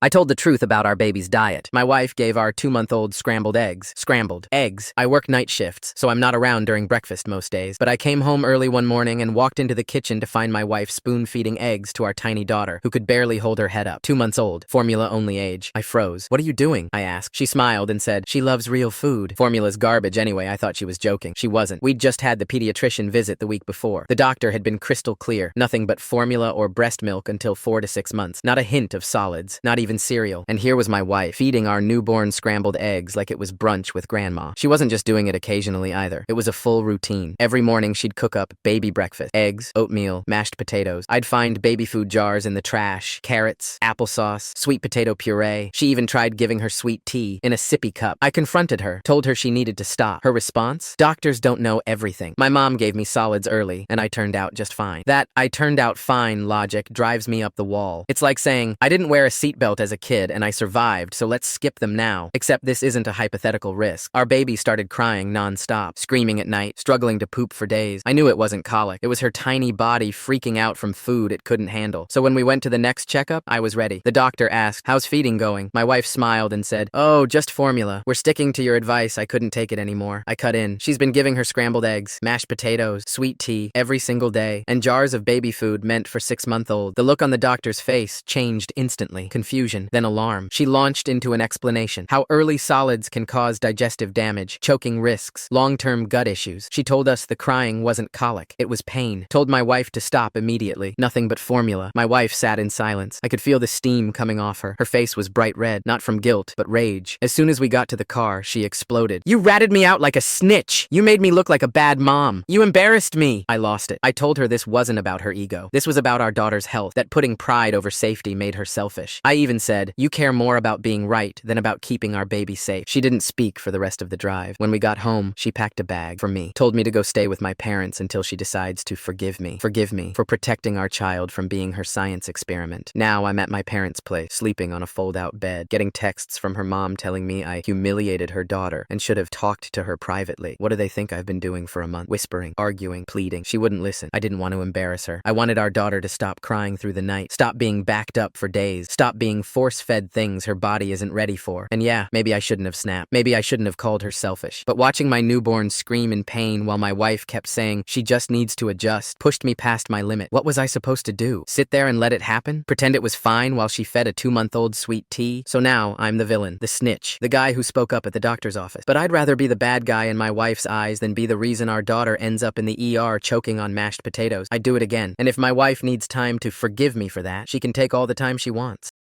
I told the truth about our baby's diet. My wife gave our 2-month-old scrambled eggs. Scrambled eggs. I work night shifts, so I'm not around during breakfast most days. But I came home early one morning and walked into the kitchen to find my wife spoon-feeding eggs to our tiny daughter, who could barely hold her head up. 2 months old. Formula-only age. I froze. "What are you doing?" I asked. She smiled and said, "She loves real food." Formula's garbage anyway. I thought she was joking. She wasn't. We'd just had the pediatrician visit the week before. The doctor had been crystal clear. Nothing but formula or breast milk until 4 to 6 months. Not a hint of solids. Not even cereal. And here was my wife, feeding our newborn scrambled eggs like it was brunch with grandma. She wasn't just doing it occasionally either. It was a full routine. Every morning she'd cook up baby breakfast. Eggs, oatmeal, mashed potatoes. I'd find baby food jars in the trash, carrots, applesauce, sweet potato puree. She even tried giving her sweet tea in a sippy cup. I confronted her, told her she needed to stop. Her response? "Doctors don't know everything." My mom gave me solids early, and I turned out just fine. That "I turned out fine" logic drives me up the wall. It's like saying, I didn't wear a seatbelt as a kid and I survived, so let's skip them now. Except this isn't a hypothetical risk. Our baby started crying non-stop, screaming at night, struggling to poop for days. I knew it wasn't colic. It was her tiny body freaking out from food it couldn't handle. So when we went to the next checkup, I was ready. The doctor asked, "How's feeding going?" My wife smiled and said, "Oh, just formula. We're sticking to your advice. I couldn't take it anymore." I cut in. She's been giving her scrambled eggs, mashed potatoes, sweet tea, every single day, and jars of baby food meant for 6-month-old. The look on the doctor's face changed instantly. Confusion, then alarm. She launched into an explanation. How early solids can cause digestive damage, choking risks, long-term gut issues. She told us the crying wasn't colic. It was pain. Told my wife to stop immediately. Nothing but formula. My wife sat in silence. I could feel the steam coming off her. Her face was bright red, not from guilt, but rage. As soon as we got to the car, she exploded. "You ratted me out like a snitch! You made me look like a bad mom! You embarrassed me!" I lost it. I told her this wasn't about her ego. This was about our daughter's health, that putting pride over safety made her selfish. I even said, "You care more about being right than about keeping our baby safe." She didn't speak for the rest of the drive. When we got home, she packed a bag for me, told me to go stay with my parents until she decides to forgive me. Forgive me for protecting our child from being her science experiment. Now I'm at my parents' place, sleeping on a fold-out bed, getting texts from her mom telling me I humiliated her daughter and should have talked to her privately. What do they think I've been doing for a month? Whispering, arguing, pleading. She wouldn't listen. I didn't want to embarrass her. I wanted our daughter to stop crying through the night, stop being backed up for days, stop being force-fed things her body isn't ready for. And yeah, maybe I shouldn't have snapped. Maybe I shouldn't have called her selfish. But watching my newborn scream in pain while my wife kept saying she just needs to adjust pushed me past my limit. What was I supposed to do? Sit there and let it happen? Pretend it was fine while she fed a 2-month-old sweet tea? So now I'm the villain, the snitch, the guy who spoke up at the doctor's office. But I'd rather be the bad guy in my wife's eyes than be the reason our daughter ends up in the ER choking on mashed potatoes. I'd do it again. And if my wife needs time to forgive me for that, she can take all the time she wants.